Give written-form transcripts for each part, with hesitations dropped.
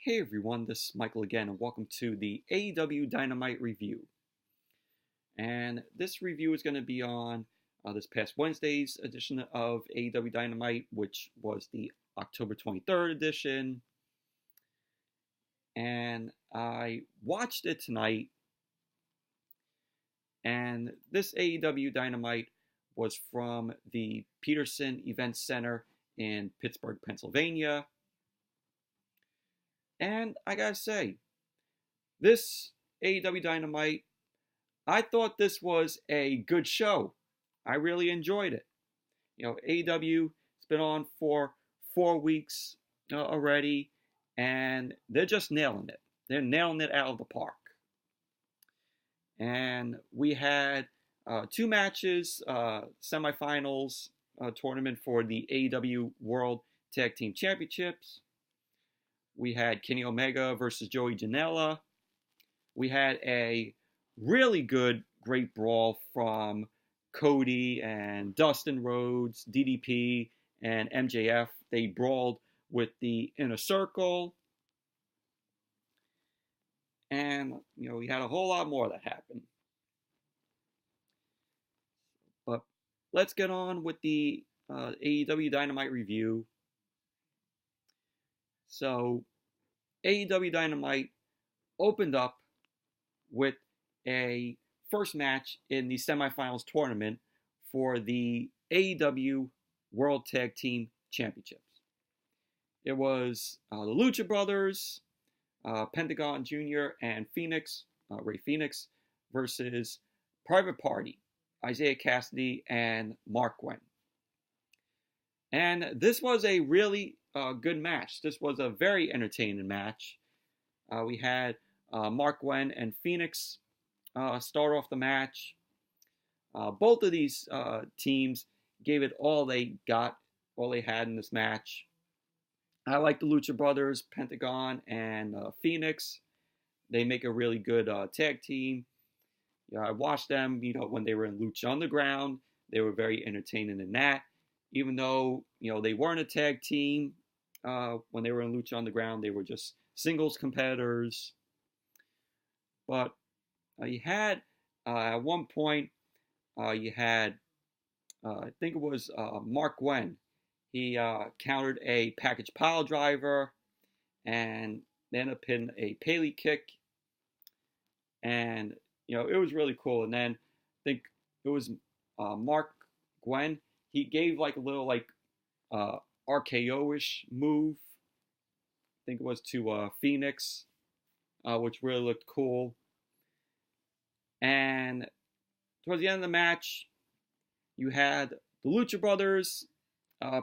Hey everyone, this is Michael again, and welcome to the AEW Dynamite review. And this review is going to be on this past Wednesday's edition of AEW Dynamite, which was the October 23rd edition. And I watched it tonight, and this AEW Dynamite was from the Peterson Event Center in Pittsburgh, Pennsylvania. And I gotta say, this AEW Dynamite, I thought this was a good show. I really enjoyed it. You know, AEW has been on for 4 weeks already, and they're just nailing it. They're nailing it out of the park. And we had 2 matches, semifinals tournament for the AEW World Tag Team Championships. We had Kenny Omega versus Joey Janela. We had a really great brawl from Cody and Dustin Rhodes, DDP, and MJF. They brawled with the Inner Circle. And, we had a whole lot more that happened. But let's get on with the AEW Dynamite review. So, AEW Dynamite opened up with a first match in the semifinals tournament for the AEW World Tag Team Championships. It was the Lucha Brothers, Pentagon Jr. and Phoenix, Ray Phoenix, versus Private Party, Isaiah Cassidy and Mark Gwen. And this was a really good match. This was a very entertaining match. We had Mark Gwen and Phoenix start off the match. Both of these teams gave it all they got, all they had in this match. I like the Lucha Brothers, Pentagon, and Phoenix. They make a really good tag team. I watched them, when they were in Lucha Underground. They were very entertaining in that. Even though, they weren't a tag team when they were in Lucha Underground, they were just singles competitors. But you had, at one point, you had, I think it was Mark Gwen. He countered a package pile driver and then hitting a Paley kick. And, it was really cool. And then I think it was Mark Gwen. He gave like a little RKO-ish move. I think it was to Phoenix, which really looked cool. And towards the end of the match, you had the Lucha Brothers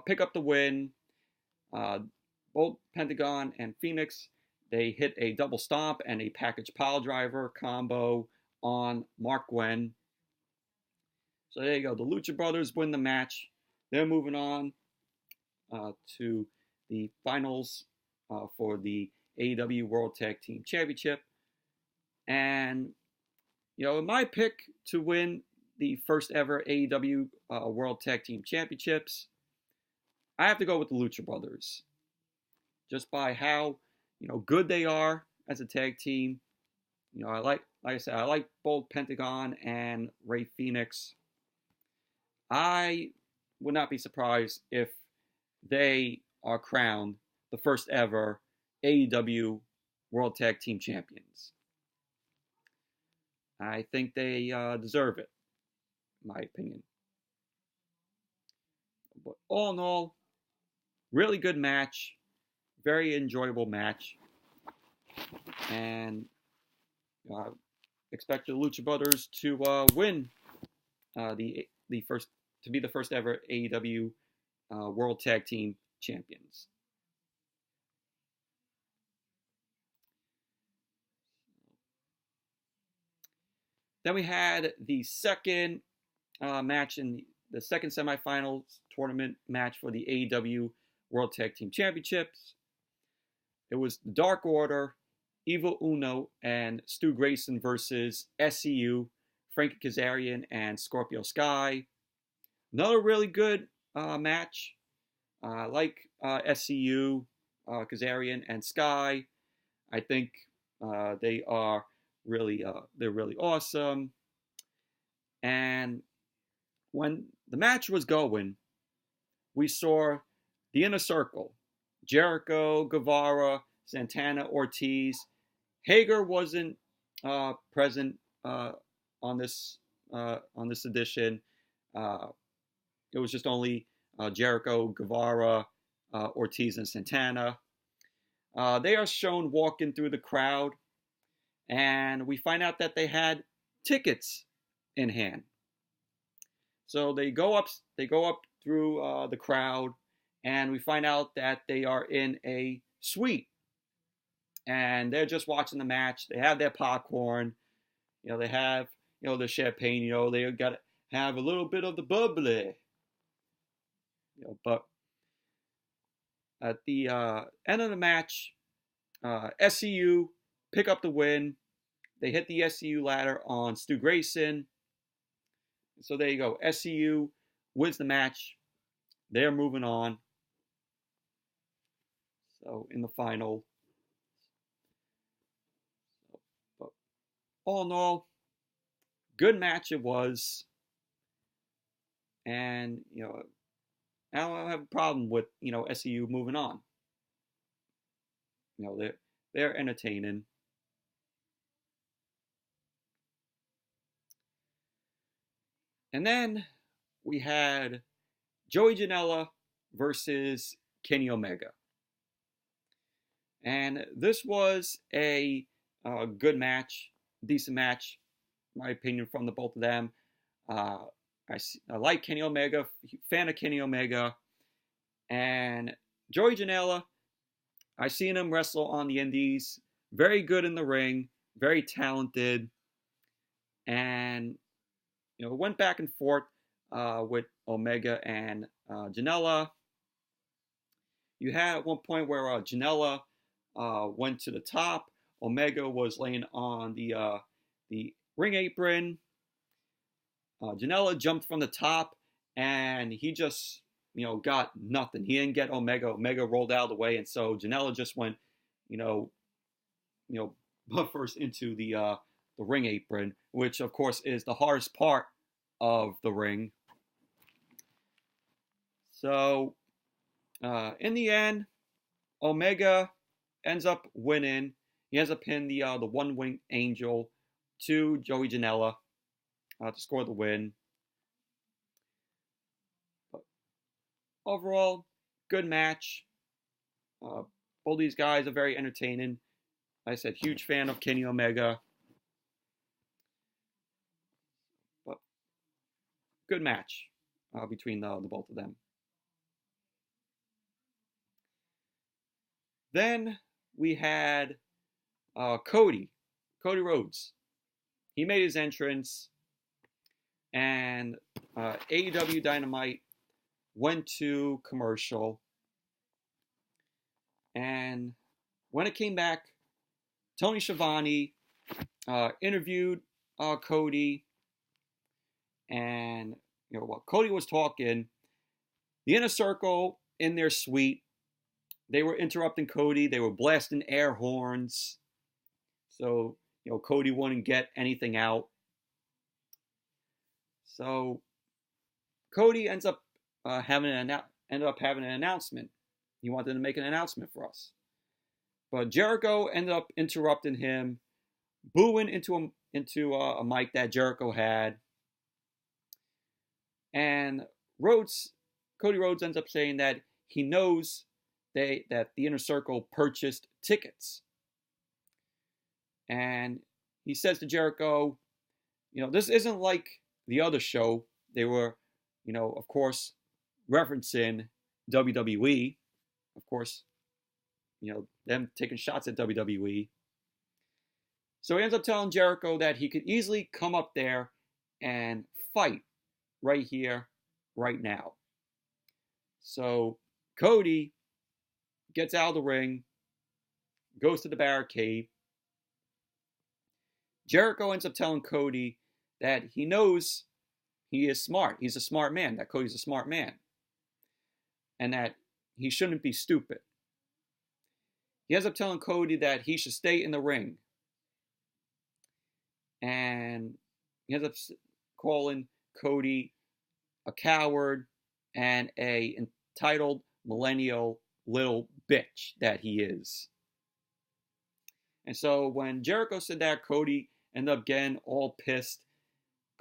pick up the win. Both Pentagon and Phoenix, they hit a double stomp and a package pile driver combo on Mark Gwen. So there you go. The Lucha Brothers win the match. They're moving on to the finals for the AEW World Tag Team Championship. And, in my pick to win the first ever AEW World Tag Team Championships, I have to go with the Lucha Brothers. Just by how, good they are as a tag team. Like I said, I like both Pentagon and Ray Phoenix. I would not be surprised if they are crowned the first ever AEW World Tag Team Champions. I think they deserve it, in my opinion. But all in all, really good match. Very enjoyable match. And I expect the Lucha Brothers to win the first, to be the first ever AEW World Tag Team Champions. Then we had the second match in the second semifinals tournament match for the AEW World Tag Team Championships. It was the Dark Order, Evil Uno, and Stu Grayson versus SCU, Frankie Kazarian, and Scorpio Sky. Another really good match. Like SCU, Kazarian, and Sky. I think they are really they're really awesome. And when the match was going, we saw the Inner Circle: Jericho, Guevara, Santana, Ortiz. Hager wasn't present on this edition. It was just only Jericho, Guevara, Ortiz, and Santana. They are shown walking through the crowd, and we find out that they had tickets in hand. So they go up through the crowd, and we find out that they are in a suite, and they're just watching the match. They have their popcorn, they have the champagne. They got to have a little bit of the bubbly. But at the end of the match, SCU pick up the win. They hit the SCU ladder on Stu Grayson. So there you go. SCU wins the match. They're moving on. So in the final. But all in all, good match it was. And, I don't have a problem with, SCU moving on. They're entertaining. And then we had Joey Janela versus Kenny Omega. And this was a good match, decent match, in my opinion, from the both of them. I like Kenny Omega, fan of Kenny Omega. And Joey Janela, I've seen him wrestle on the indies. Very good in the ring, very talented. And, it went back and forth with Omega and Janela. You had at one point where Janela went to the top. Omega was laying on the ring apron. Janela jumped from the top, and he just, got nothing. He didn't get Omega. Omega rolled out of the way, and so Janela just went, butt first into the ring apron, which of course is the hardest part of the ring. So, in the end, Omega ends up winning. He ends up pinning the one-winged angel to Joey Janela to score the win. But overall, good match. Both these guys are very entertaining. Like I said, huge fan of Kenny Omega. But good match between the both of them. Then we had Cody Rhodes. He made his entrance, and AEW Dynamite went to commercial. And when it came back, Tony Schiavone interviewed Cody. And, while Cody was talking, the Inner Circle in their suite, they were interrupting Cody. They were blasting air horns. So, Cody wouldn't get anything out. So, Cody ends up having an announcement. He wanted to make an announcement for us. But Jericho ended up interrupting him, booing into a mic that Jericho had. And Cody Rhodes ends up saying that he knows that the Inner Circle purchased tickets. And he says to Jericho, this isn't like the other show. They were, of course, referencing WWE. Of course, them taking shots at WWE. So he ends up telling Jericho that he could easily come up there and fight right here, right now. So Cody gets out of the ring, goes to the barricade. Jericho ends up telling Cody that he knows he is smart. He's a smart man, that Cody's a smart man. And that he shouldn't be stupid. he ends up telling Cody that he should stay in the ring. And he ends up calling Cody a coward and a entitled millennial little bitch that he is. And so when Jericho said that, Cody ended up getting all pissed.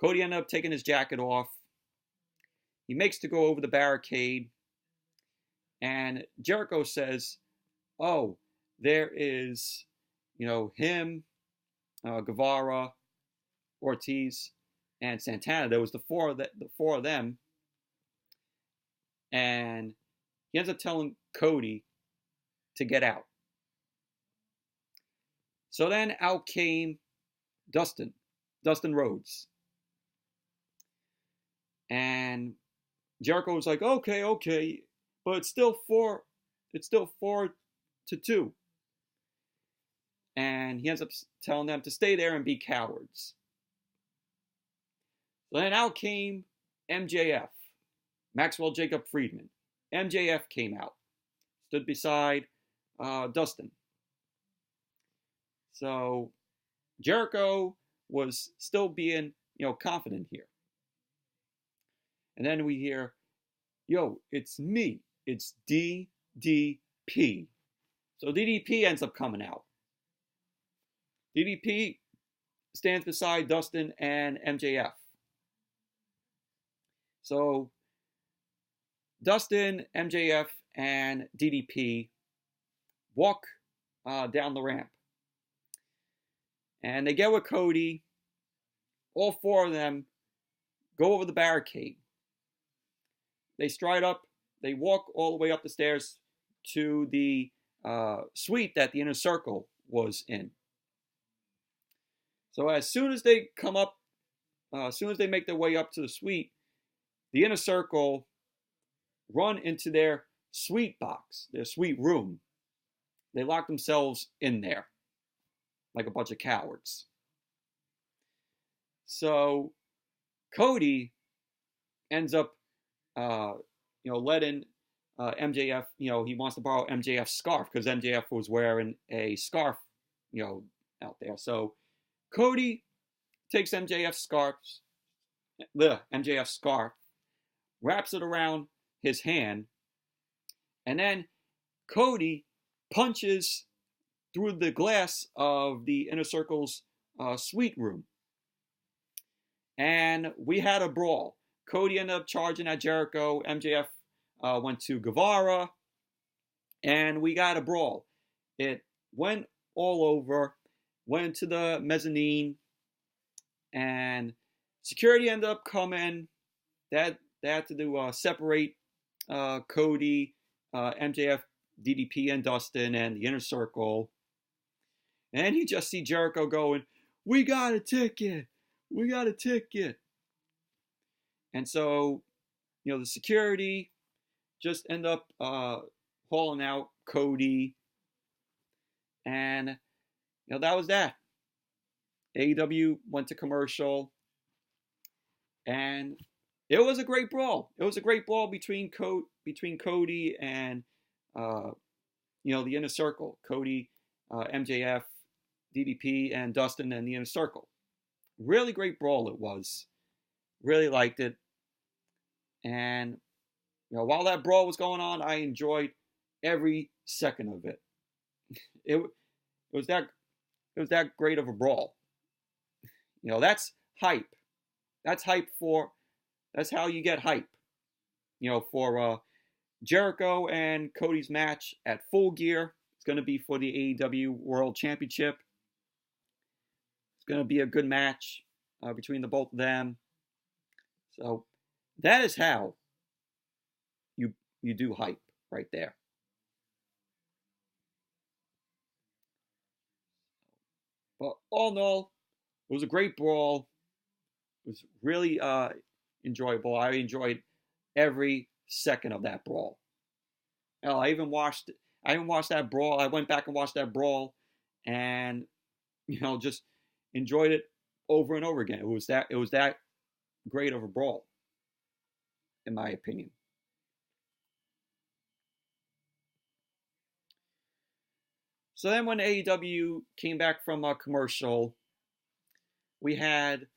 Cody ended up taking his jacket off. He makes to go over the barricade. And Jericho says, oh, there is, him, Guevara, Ortiz, and Santana. There was the four of them. And he ends up telling Cody to get out. So then out came Dustin Rhodes. And Jericho was like, okay, but it's still 4-2. And he ends up telling them to stay there and be cowards. So then out came MJF, Maxwell Jacob Friedman. MJF came out, stood beside Dustin. So Jericho was still being, confident here. And then we hear, yo, it's me. It's DDP. So DDP ends up coming out. DDP stands beside Dustin and MJF. So Dustin, MJF, and DDP walk down the ramp. And they get with Cody. All four of them go over the barricade. They stride up. They walk all the way up the stairs to the suite that the Inner Circle was in. So as soon as they come up, as soon as they make their way up to the suite, the Inner Circle run into their suite box, their suite room. They lock themselves in there like a bunch of cowards. So Cody ends up, letting MJF, he wants to borrow MJF's scarf because MJF was wearing a scarf, out there. So Cody takes MJF's scarf, wraps it around his hand, and then Cody punches through the glass of the Inner Circle's suite room. And we had a brawl. Cody ended up charging at Jericho. MJF went to Guevara. And we got a brawl. It went all over. Went to the mezzanine. And security ended up coming. They had to separate Cody, MJF, DDP, and Dustin, and the Inner Circle. And you just see Jericho going, we got a ticket. We got a ticket. And so, the security just end up hauling out Cody. And, that was that. AEW went to commercial. And it was a great brawl. It was a great brawl between Cody and, the Inner Circle. Cody, MJF, DDP, and Dustin and the Inner Circle. Really great brawl it was. Really liked it. And while that brawl was going on, I enjoyed every second of it. It was that great of a brawl. That's hype. That's how you get hype. For Jericho and Cody's match at Full Gear. It's going to be for the AEW World Championship. It's going to be a good match between the both of them. So that is how you do hype right there. But all in all, it was a great brawl. It was really enjoyable. I enjoyed every second of that brawl. Hell, I even watched that brawl. I went back and watched that brawl, and just enjoyed it over and over again. It was that great of a brawl, in my opinion. So then when AEW came back from a commercial, we had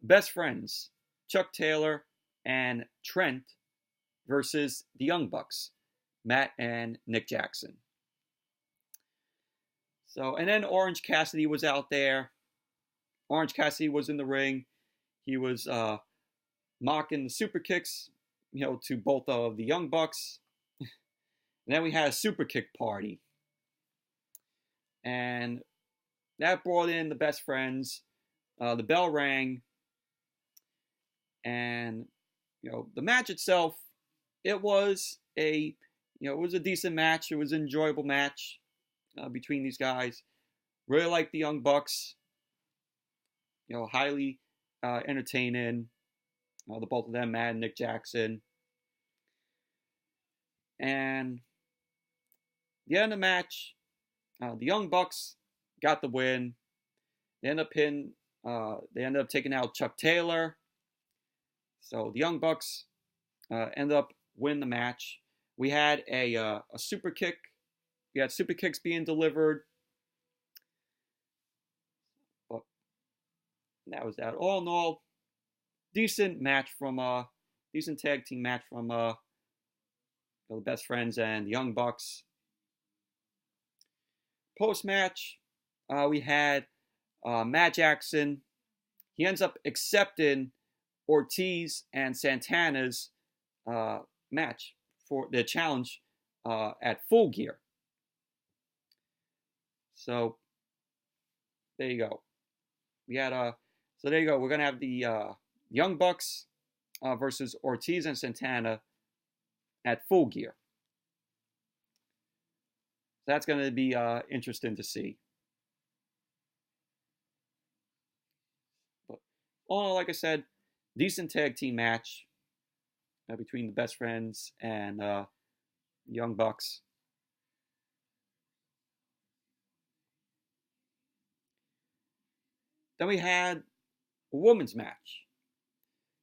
best friends, Chuck Taylor and Trent versus the Young Bucks, Matt and Nick Jackson. So, and then Orange Cassidy was out there. Orange Cassidy was in the ring. He was mocking the super kicks, to both of the Young Bucks. And then we had a super kick party. And that brought in the best friends. The bell rang. And, the match itself, it was a decent match. It was an enjoyable match between these guys. Really liked the Young Bucks. Highly entertaining. The both of them, Matt and Nick Jackson. And the end of the match, the Young Bucks got the win. They ended up taking out Chuck Taylor. So the Young Bucks ended up winning the match. We had a super kick. We had super kicks being delivered. But that was that. All in all, decent tag team match from the best friends and the Young Bucks. Post match, we had Matt Jackson. He ends up accepting Ortiz and Santana's match for the challenge at Full Gear. So there you go. We had so there you go. We're gonna have the Young Bucks versus Ortiz and Santana at Full Gear. That's going to be interesting to see. But all, like I said, decent tag team match between the best friends and Young Bucks. Then we had a women's match.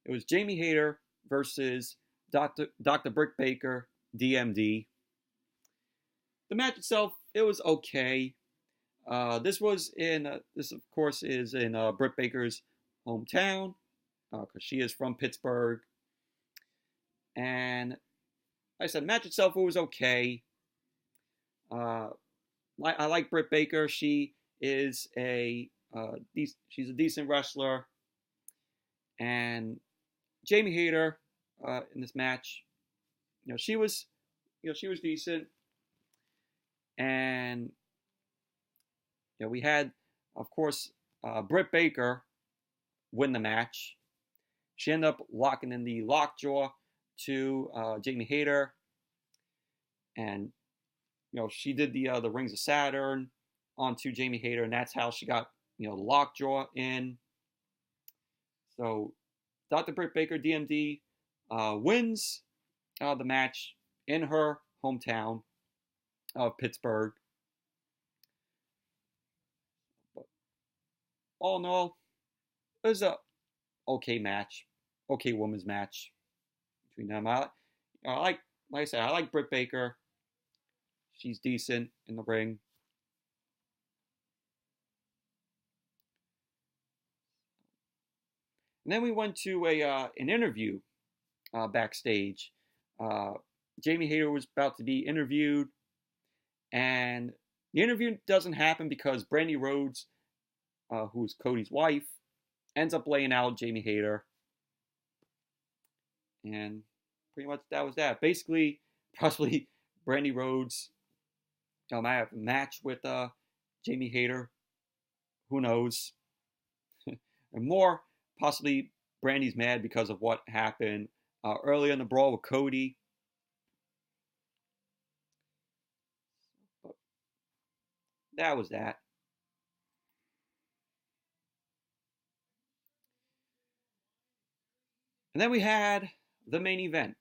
It was Jamie Hayter versus Dr. Britt Baker, DMD. The match itself, it was okay. This of course is in Britt Baker's hometown, because she is from Pittsburgh. And like I said, the match itself, it was okay. I like Britt Baker. She is she's a decent wrestler. And Jamie Hayter in this match, she was decent. And we had, of course, Britt Baker win the match. She ended up locking in the lockjaw to Jamie Hayter, and she did the Rings of Saturn onto Jamie Hayter, and that's how she got the lockjaw in. So Dr. Britt Baker, DMD, wins the match in her hometown of Pittsburgh. But all in all, it was a okay match, okay women's match between them. Like I said, I like Britt Baker. She's decent in the ring. And then we went to an interview backstage. Jamie Hayter was about to be interviewed, and the interview doesn't happen because Brandy Rhodes, who's Cody's wife, ends up laying out Jamie Hayter. And pretty much that was that. Basically, possibly Brandy Rhodes might have a match with Jamie Hayter. Who knows? And more, possibly Brandy's mad because of what happened earlier in the brawl with Cody. But that was that. And then we had the main event.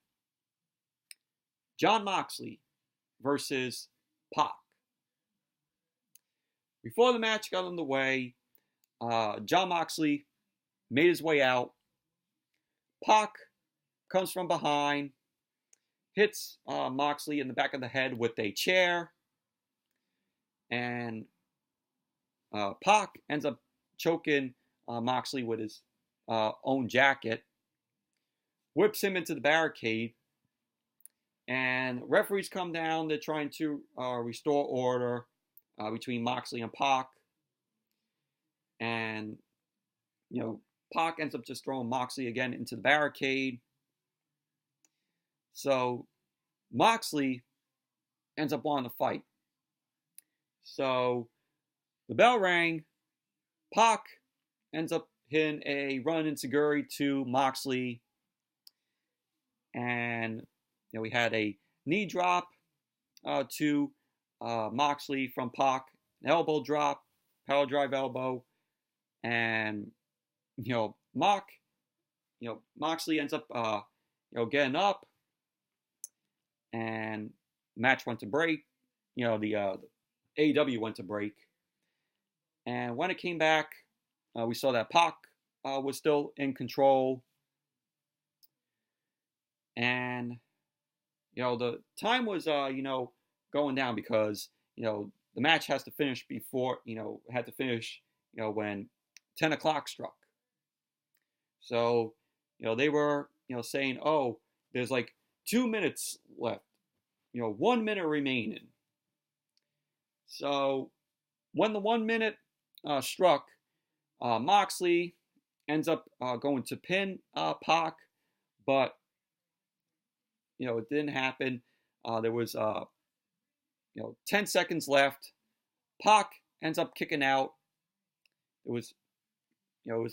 Jon Moxley versus Pac. Before the match got underway, Jon Moxley made his way out. Pac comes from behind, hits Moxley in the back of the head with a chair. and Pac ends up choking Moxley with his own jacket, whips him into the barricade, and referees come down. They're trying to restore order between Moxley and Pac, and Pac ends up just throwing Moxley again into the barricade. So Moxley ends up wanting to fight. So the bell rang. Pac ends up hitting a run enziguri to Moxley. And we had a knee drop to Moxley from Pac, an elbow drop, power drive elbow, and Moxley ends up getting up, and the match went to break. The AEW went to break, and when it came back, we saw that Pac was still in control, and the time was going down because the match has to finish before when 10 o'clock struck. So they were saying, oh, there's like 2 minutes left, 1 minute remaining. So when the 1 minute struck, Moxley ends up going to pin Pac, but it didn't happen. There was 10 seconds left. Pac ends up kicking out. It was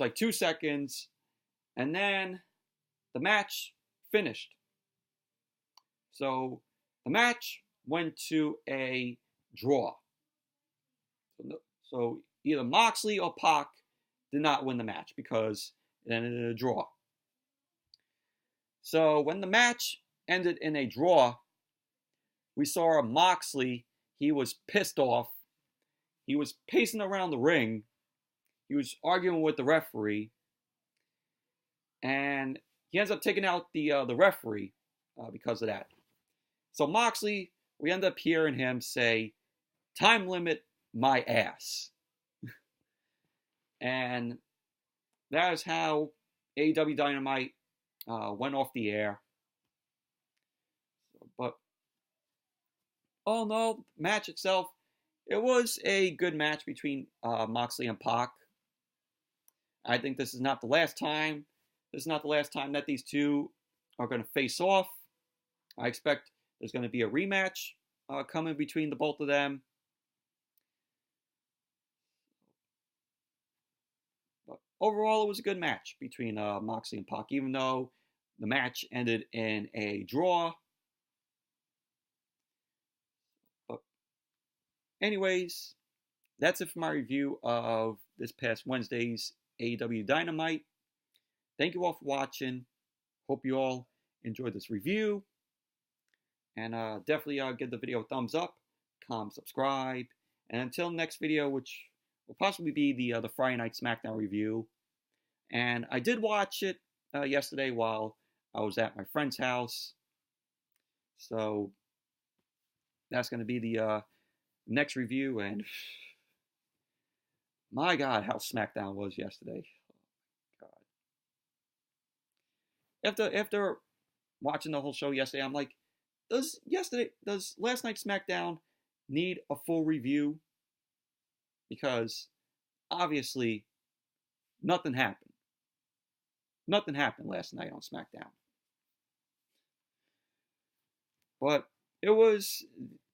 like 2 seconds, and then the match finished. So the match went to a draw. So either Moxley or Pac did not win the match because it ended in a draw. So when the match ended in a draw, we saw Moxley. He was pissed off. He was pacing around the ring. He was arguing with the referee, and he ends up taking out the referee because of that. So Moxley, we end up hearing him say, "Time limit my ass," and that is how AEW Dynamite went off the air. But all in all, the match itself, it was a good match between Moxley and Pac. I think this is not the last time. This is not the last time that these two are going to face off. I expect there's going to be a rematch coming between the both of them. But overall, it was a good match between Moxley and Pac, even though the match ended in a draw. But anyways, that's it for my review of this past Wednesday's AEW Dynamite. Thank you all for watching. Hope you all enjoyed this review. And definitely give the video a thumbs up, comment, subscribe. And until next video, which will possibly be the Friday Night SmackDown review. And I did watch it yesterday while I was at my friend's house. So that's going to be the next review. And my God, how SmackDown was yesterday. Oh, God. After watching the whole show yesterday, I'm like, does last night's SmackDown need a full review? Because obviously nothing happened. Nothing happened last night on SmackDown. But it was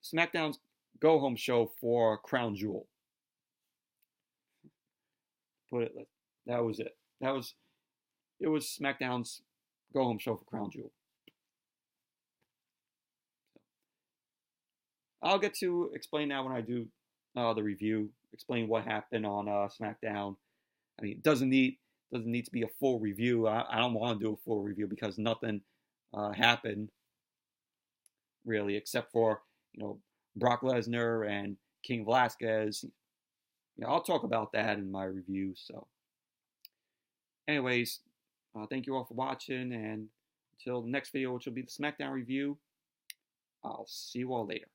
SmackDown's go-home show for Crown Jewel. That was it. It was SmackDown's go-home show for Crown Jewel. I'll get to explain that when I do the review. Explain what happened on SmackDown. I mean, it doesn't need to be a full review. I don't want to do a full review because nothing happened really, except for Brock Lesnar and King Velasquez. I'll talk about that in my review. So, anyways, thank you all for watching, and until the next video, which will be the SmackDown review, I'll see you all later.